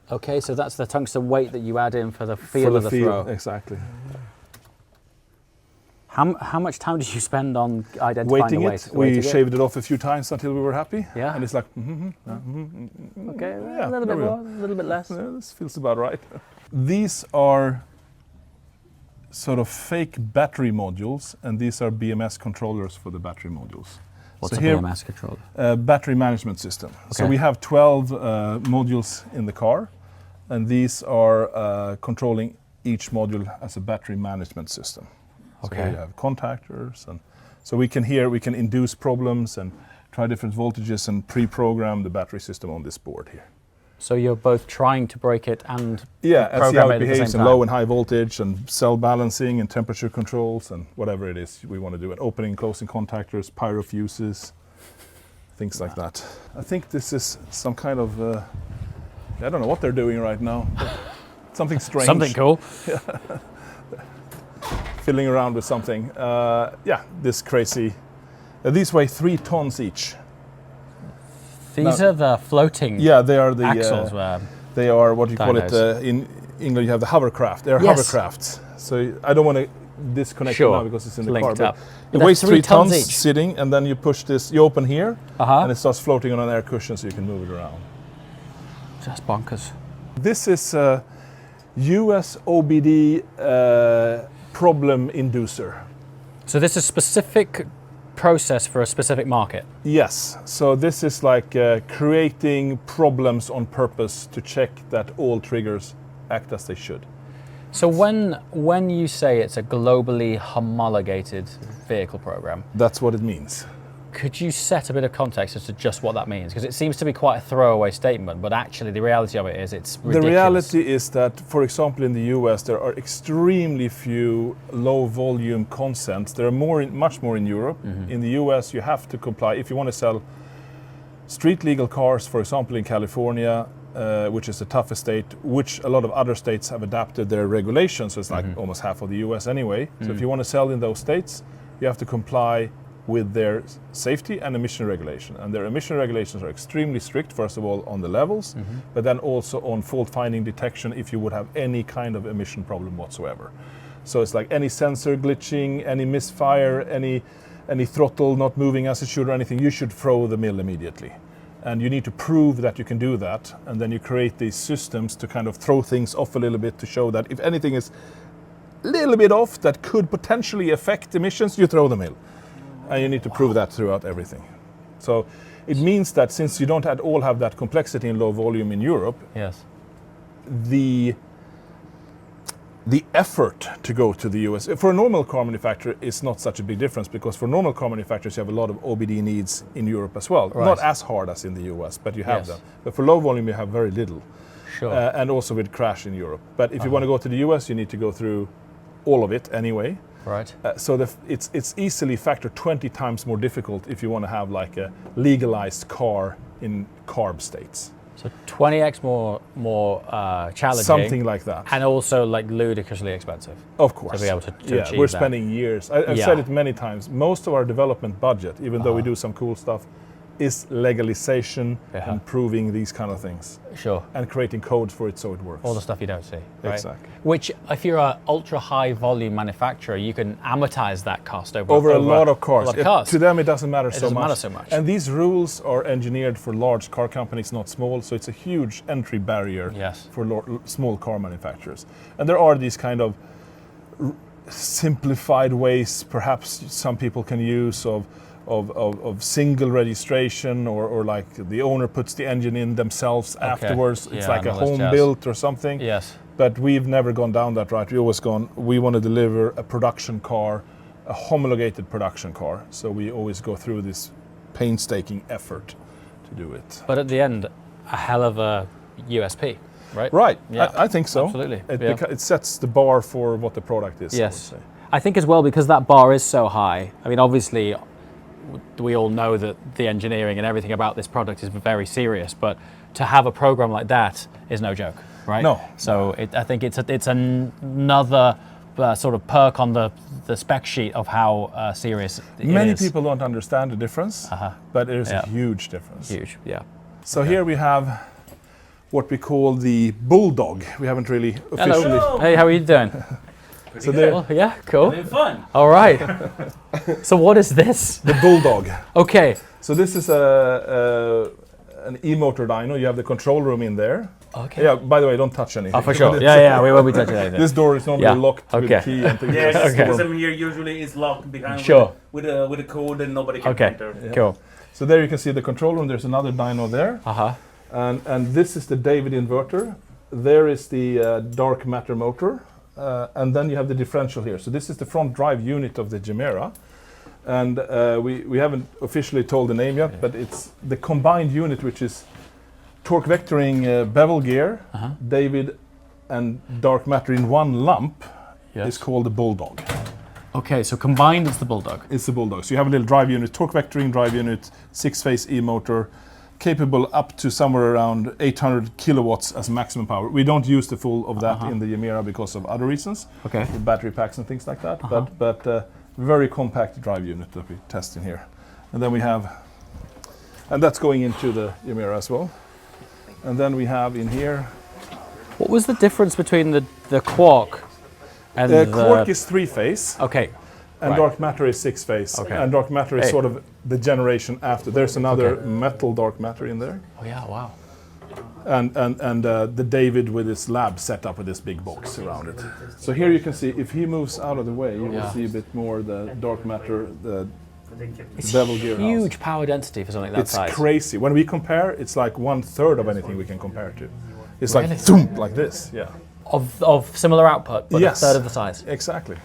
S1: Okay, so that's the tungsten weight that you add in for the feel
S2: for
S1: of the
S2: feel,
S1: throw.
S2: exactly.
S1: How much time did you spend on identifying
S2: Weighting
S1: the weight?
S2: it, we shaved it off a few times until we were happy.
S1: Yeah.
S2: And it's like,
S1: Okay,
S2: yeah,
S1: a little
S2: there
S1: bit
S2: we
S1: more,
S2: go.
S1: a little bit less.
S2: Yeah, this feels about right. These are sort of fake battery modules, and these are BMS controllers for the battery modules.
S1: What's
S2: so
S1: a
S2: here,
S1: BMS controller?
S2: battery management system. So
S1: Okay.
S2: we have 12 modules in the car, and these are controlling each module as a battery management system. So
S1: Okay.
S2: here you have contactors, and so we can induce problems and try different voltages and pre-program the battery system on this board here.
S1: So you're both trying to break it and
S2: And see
S1: program
S2: how
S1: it
S2: it
S1: at the
S2: behaves
S1: same
S2: in low
S1: time.
S2: and high voltage and cell balancing and temperature controls and whatever it is we want to do. And opening and closing contactors, pyro fuses, things like that. I think this is some kind of, I don't know what they're doing right now. But something strange.
S1: Something cool.
S2: Fiddling around with something. This crazy. These weigh 3 tons each.
S1: These are the floating
S2: Yeah, they are the
S1: axles.
S2: they are what you call it
S1: Dynos.
S2: in England. You have the hovercraft. They're
S1: Yes.
S2: hovercrafts. So I don't want to disconnect
S1: Sure.
S2: it now because it's in the car.
S1: Linked
S2: But
S1: up.
S2: it
S1: But
S2: weighs
S1: that's
S2: 3
S1: tons
S2: tons
S1: each.
S2: sitting, and then you push this. You open here,
S1: Uh-huh.
S2: and it starts floating on an air cushion, so you can move it around.
S1: Just bonkers.
S2: This is a US OBD problem inducer.
S1: So this is specific process for a specific market.
S2: Yes, so this is like creating problems on purpose to check that all triggers act as they should.
S1: So when you say it's a globally homologated vehicle program,
S2: That's what it means.
S1: could you set a bit of context as to just what that means? Because it seems to be quite a throwaway statement, but actually the reality of it is it's ridiculous.
S2: The reality is that, for example, in the US, there are extremely few low-volume consents. There are much more in Europe.
S1: Mm-hmm.
S2: In the US, you have to comply. If you want to sell street-legal cars, for example, in California, which is the toughest state, which a lot of other states have adapted their regulations, so it's like almost half of the US anyway. So if you want to sell in those states, you have to comply with their safety and emission regulation. And their emission regulations are extremely strict, first of all, on the levels, but then also on fault finding detection if you would have any kind of emission problem whatsoever. So it's like any sensor glitching, any misfire, any throttle not moving as it should or anything, you should throw the mill immediately. And you need to prove that you can do that, and then you create these systems to kind of throw things off a little bit to show that if anything is a little bit off that could potentially affect emissions, you throw the mill. And you need to prove that throughout everything. So it means that since you don't at all have that complexity in low volume in Europe,
S1: Yes.
S2: the effort to go to the US, for a normal car manufacturer, is not such a big difference, because for normal car manufacturers, you have a lot of OBD needs in Europe as well.
S1: Right.
S2: Not as hard as in the US, but you have
S1: Yes.
S2: them. But for low volume, you have very little.
S1: Sure.
S2: And also with crash in Europe. But if you want to go to the US, you need to go through all of it anyway.
S1: Right.
S2: So it's easily factor 20 times more difficult if you want to have like a legalized car in CARB states.
S1: So 20x more challenging.
S2: Something like that.
S1: And also like ludicrously expensive.
S2: Of course.
S1: To be able to achieve
S2: we're
S1: that.
S2: spending years. I've
S1: Yeah.
S2: said it many times. Most of our development budget, even though we do some cool stuff, is legalization and proving these kind of things.
S1: Sure.
S2: And creating codes for it so it works.
S1: All the stuff you don't see. Right?
S2: Exactly.
S1: Which, if you're an ultra high volume manufacturer, you can amortize that cost
S2: over a lot of cars.
S1: A lot of cars.
S2: To them, it doesn't matter
S1: so much.
S2: And these rules are engineered for large car companies, not small. So it's a huge entry barrier for small car manufacturers. And there are these kind of simplified ways, perhaps some people can use of single registration, or like the owner puts the engine in themselves afterwards. It's like a home built or something.
S1: Yes.
S2: But we've never gone down that route. We want to deliver a production car, a homologated production car. So we always go through this painstaking effort to do it.
S1: But at the end, a hell of a USP, right?
S2: Right.
S1: Yeah.
S2: I think so.
S1: Absolutely.
S2: It sets the bar for what the product is.
S1: Yes. I think as well, because that bar is so high. I mean, obviously, we all know that the engineering and everything about this product is very serious, but to have a program like that is no joke, right?
S2: No.
S1: So I think it's another sort of perk on the spec sheet of how serious it is.
S2: Many people don't understand the difference, but it is a huge difference.
S1: Huge, yeah.
S2: So here we have what we call the Bulldog. We haven't really officially...
S1: Hello. Hey, how are you doing?
S2: So
S1: yeah, cool.
S3: Having fun.
S1: All right. So what is this?
S2: The Bulldog.
S1: Okay.
S2: So this is an e-motor dyno. You have the control room in there.
S1: Okay.
S2: Yeah, by the way, don't touch anything.
S1: Oh, for sure. Yeah, we won't be touching anything.
S2: This door is normally locked with a key and things.
S4: Yes,
S2: like that.
S4: system here usually is locked behind with a code and nobody can enter.
S1: Cool.
S2: So there you can see the control room. There's another dyno there. And this is the David inverter. There is the dark matter motor. And then you have the differential here. So this is the front drive unit of the Gemera. And we haven't officially told the name yet, but it's the combined unit, which is torque vectoring bevel gear, David and dark matter in one lump, is called the Bulldog.
S1: Okay, so combined it's the Bulldog.
S2: It's the Bulldog. So you have a little drive unit, torque vectoring drive unit, 6-phase e-motor, capable up to somewhere around 800 kilowatts as maximum power. We don't use the full of that in the Gemera because of other reasons, with battery packs and things like that. But very compact drive unit that we test in here. And then we have, and that's going into the Gemera as well. And then we have in here.
S1: What was the difference between the quark and the
S2: quark is 3-phase.
S1: Okay.
S2: And dark matter is 6-phase.
S1: Okay.
S2: And dark matter is sort of the generation after. There's another metal dark matter in there.
S1: Oh yeah, wow.
S2: And the David with his lab set up with this big box around it. So here you can see, if he moves out of the way, you will see a bit more the dark matter, the bevel gear.
S1: Huge power density for something that size.
S2: It's crazy. When we compare, it's like 1/3 of anything we can compare to. It's like zoom, like this. Yeah.
S1: Of similar output, but a third of the size.
S2: Exactly.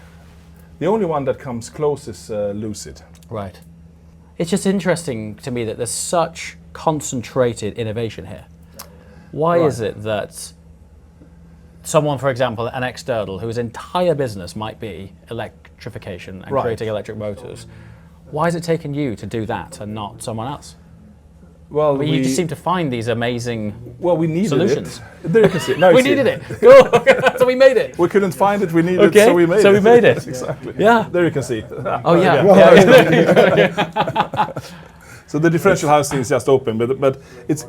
S2: The only one that comes close is Lucid.
S1: Right. It's just interesting to me that there's such concentrated innovation here. Why is it that someone, for example, an external, whose entire business might be electrification and creating electric motors, why is it taking you to do that and not someone else?
S2: Well,
S1: you just seem to find these amazing
S2: we needed
S1: solutions.
S2: It. There you can see. Now
S1: we needed it. Cool. So we made it.
S2: We couldn't find it. We needed it, so we made it.
S1: So we made it.
S2: Exactly.
S1: Yeah.
S2: There you can see.
S1: Oh yeah.
S2: So the differential housing is just open, but it's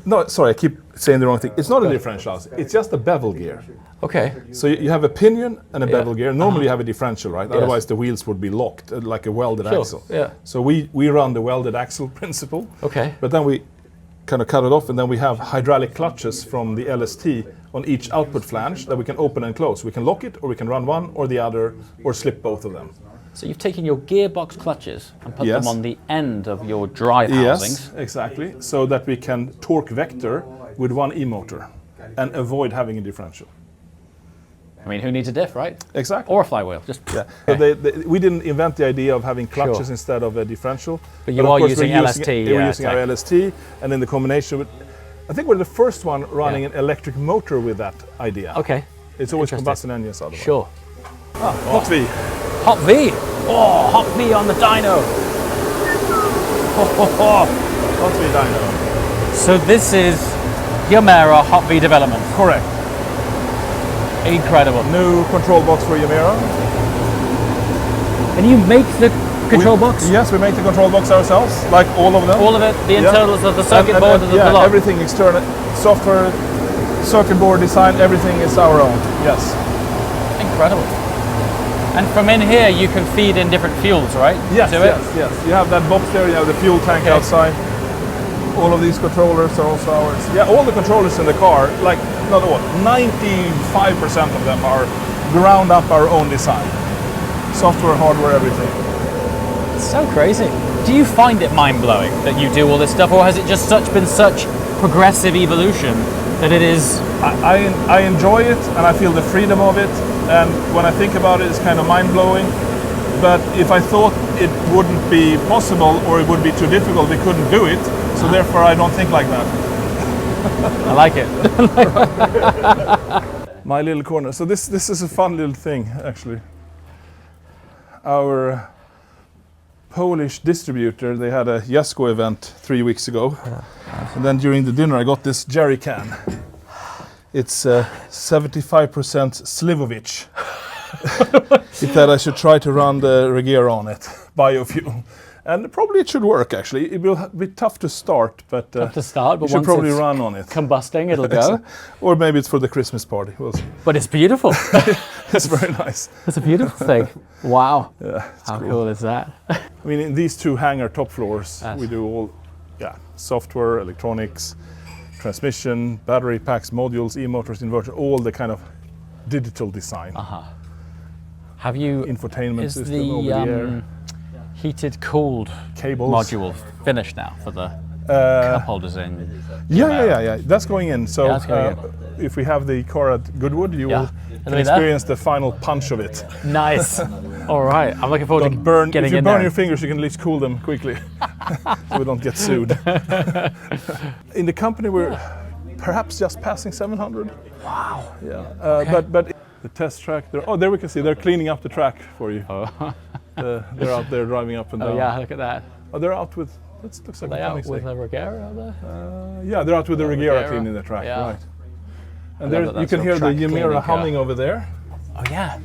S2: no. Sorry, I keep saying the wrong thing. It's not a differential housing. It's just a bevel gear.
S1: Okay.
S2: So you have a pinion and a bevel gear. Normally you have a differential, right? Otherwise the wheels would be locked like a welded axle.
S1: Yeah.
S2: So we run the welded axle principle.
S1: Okay.
S2: But then we kind of cut it off, and then we have hydraulic clutches from the LST on each output flange that we can open and close. We can lock it, or we can run one or the other, or slip both of them.
S1: So you've taken your gearbox clutches and put them on the end of your drive housings.
S2: Yes, exactly. So that we can torque vector with one e-motor and avoid having a differential.
S1: I mean, who needs a diff, right?
S2: Exactly.
S1: Or a flywheel. Just
S2: we didn't invent the idea of having clutches instead of a differential.
S1: But you are using LST.
S2: We're using our LST, and in the combination with, I think we're the first one running an electric motor with that idea.
S1: Okay.
S2: It's always combustion engines otherwise.
S1: Sure.
S2: Hot V.
S1: Hot V. Oh, Hot V on the dyno.
S2: Hot V dyno.
S1: So this is Gemera Hot V development.
S2: Correct.
S1: Incredible.
S2: New control box for Gemera.
S1: And you make control box?
S2: Yes, we make the control box ourselves, like all of them.
S1: All of it, the internals of the circuit board and the
S2: yeah,
S1: block?
S2: everything external, software, circuit board design, everything is our own, yes.
S1: Incredible. And from in here you can feed in different fuels, right?
S2: Yes, yes. You have that box there, you have the fuel tank outside. All of these controllers are also ours. Yeah, all the controllers in the car, like, not all, 95% of them are ground up our own design. Software, hardware, everything.
S1: It's so crazy. Do you find it mind-blowing that you do all this stuff, or has it just been such progressive evolution that it is...
S2: I enjoy it, and I feel the freedom of it, and when I think about it, it's kind of mind-blowing. But if I thought it wouldn't be possible, or it would be too difficult, we couldn't do it, so therefore I don't think like that.
S1: I like it.
S2: My little corner. So this is a fun little thing, actually. Our Polish distributor, they had a Jesko event 3 weeks ago. And then during the dinner I got this jerry can. It's 75% Slivovic. It said I should try to run the Regera on it, biofuel. And probably it should work, actually. It will be tough to start, but
S1: but
S2: you should probably run on it.
S1: Combusting, it'll go.
S2: Or maybe it's for the Christmas party. We'll see.
S1: But it's beautiful.
S2: It's very nice.
S1: It's a beautiful thing. Wow.
S2: Yeah,
S1: How cool is that?
S2: I mean, in these two hangar top floors, we do all, software, electronics, transmission, battery packs, modules, e-motors, inverter, all the kind of digital design.
S1: Have you...
S2: Infotainment system
S1: the,
S2: over the air.
S1: Heated, cooled
S2: Cables.
S1: module finished now for the cup holders in?
S2: Yeah. That's going in. So
S1: that's going
S2: if we have the car at Goodwood, you will experience the final punch of it.
S1: Nice. All right. I'm looking forward to getting in there.
S2: If you burn your fingers, you can at least cool them quickly, so we don't get sued. In the company, we're perhaps just passing 700.
S1: Wow.
S2: Yeah. But the test track. There we can see they're cleaning up the track for you. They're out there driving up and down.
S1: Oh yeah, look at that.
S2: Oh, they're out with. Looks like
S1: Are they
S2: a
S1: out with
S2: Koenigsegg.
S1: a Regera out there?
S2: Yeah, they're out with the Regera
S1: Regera,
S2: cleaning the track,
S1: yeah.
S2: right? And
S1: I
S2: there
S1: love that
S2: you can
S1: sort
S2: hear
S1: of
S2: the
S1: track
S2: Gemera
S1: cleaning
S2: humming over there.
S1: Oh yeah.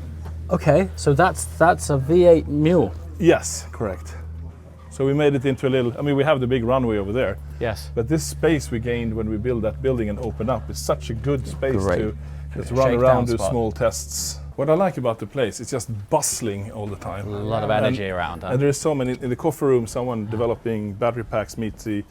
S1: Okay, so that's a V8 mule.
S2: Yes, correct. So we made it into a little. I mean, we have the big runway over there.
S1: Yes.
S2: But this space we gained when we built that building and opened up is such a good space to just run
S1: Shakedown
S2: around, do
S1: spot.
S2: small tests. What I like about the place, it's just bustling all the time.
S1: A lot of energy around.
S2: And there's so many, in the coffee room, someone developing battery packs meets the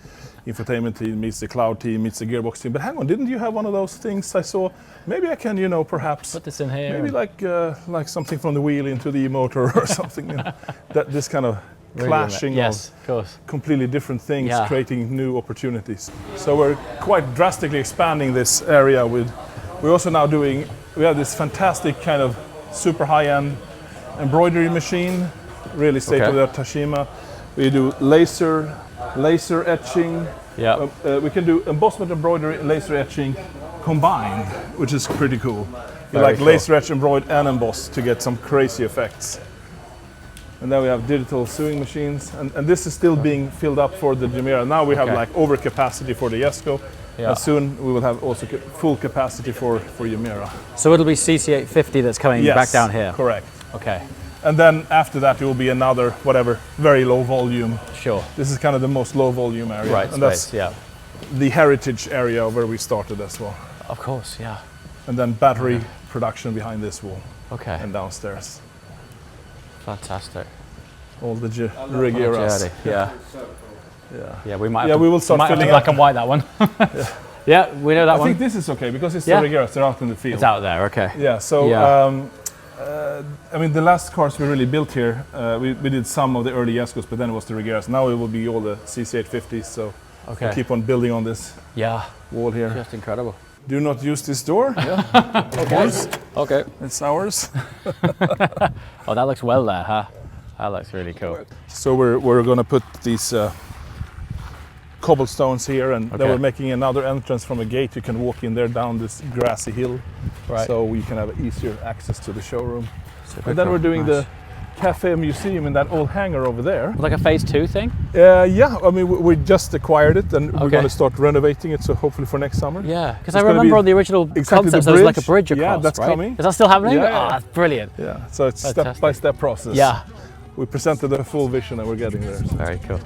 S2: infotainment team, meets the cloud team, meets the Gearbox team. But hang on, didn't you have one of those things I saw? Maybe I can, perhaps
S1: Put this in here.
S2: maybe like something from the wheel into the motor or something. That this kind of clashing
S1: yes,
S2: of
S1: of course.
S2: completely different things,
S1: Yeah.
S2: creating new opportunities. So we're quite drastically expanding this area with. We're also now doing. We have this fantastic kind of super high-end embroidery machine, really state-of-the-art Tashima. We do laser etching.
S1: Yeah.
S2: We can do embossment, embroidery, and laser etching combined, which is pretty cool. You
S1: Very
S2: like
S1: cool.
S2: laser etch, embroid, and emboss to get some crazy effects. And then we have digital sewing machines, and this is still being filled up for the Gemera. Now we have like overcapacity for the Jesko, and soon we will have also full capacity for Gemera.
S1: So it'll be CC850 that's coming back down here.
S2: Correct.
S1: Okay.
S2: And then after that, it will be another very low volume.
S1: Sure.
S2: This is kind of the most low volume area,
S1: Right.
S2: and that's
S1: Yeah.
S2: the heritage area where we started as well.
S1: Of course. Yeah.
S2: And then battery production behind this wall
S1: Okay.
S2: and downstairs.
S1: Fantastic.
S2: All the Regeras.
S1: Yeah.
S2: Yeah.
S1: Yeah. We might.
S2: Yeah, we will start
S1: might have to
S2: filling
S1: black
S2: up.
S1: and white that one. Yeah, we know that
S2: I
S1: one.
S2: think this is okay because it's
S1: Yeah.
S2: the Regeras. They're out in the field.
S1: It's out there. Okay.
S2: Yeah. So
S1: Yeah.
S2: I mean, the last cars we really built here, we did some of the early Jeskos, but then it was the Regeras. Now it will be all the CC850s. So
S1: Okay.
S2: we'll keep on building on this
S1: Yeah.
S2: wall here.
S1: Just incredible.
S2: Do not use this door. Yeah. Of course.
S1: Okay.
S2: It's ours.
S1: Oh, that looks well there, huh? That looks really cool.
S2: So we're going to put these cobblestones here, and then we're making another entrance from a gate. You can walk in there down this grassy hill,
S1: Right.
S2: so you can have easier access to the showroom.
S1: Super
S2: And then
S1: cool.
S2: we're doing
S1: Nice.
S2: the cafe museum in that old hangar over there.
S1: Like a phase 2 thing?
S2: Yeah, I mean we just acquired it, and we're
S1: Okay.
S2: going to start renovating it. So hopefully for next summer.
S1: Yeah, because
S2: It's
S1: I
S2: gonna
S1: remember
S2: be
S1: on the original
S2: exactly the
S1: concept there was like a
S2: bridge.
S1: bridge across.
S2: Yeah, that's
S1: right?
S2: coming.
S1: Is that still happening?
S2: Yeah,
S1: Oh,
S2: yeah.
S1: that's brilliant.
S2: Yeah. So it's
S1: Fantastic.
S2: step-by-step process.
S1: Yeah.
S2: we presented the full vision and we're getting there. So.
S1: Very cool.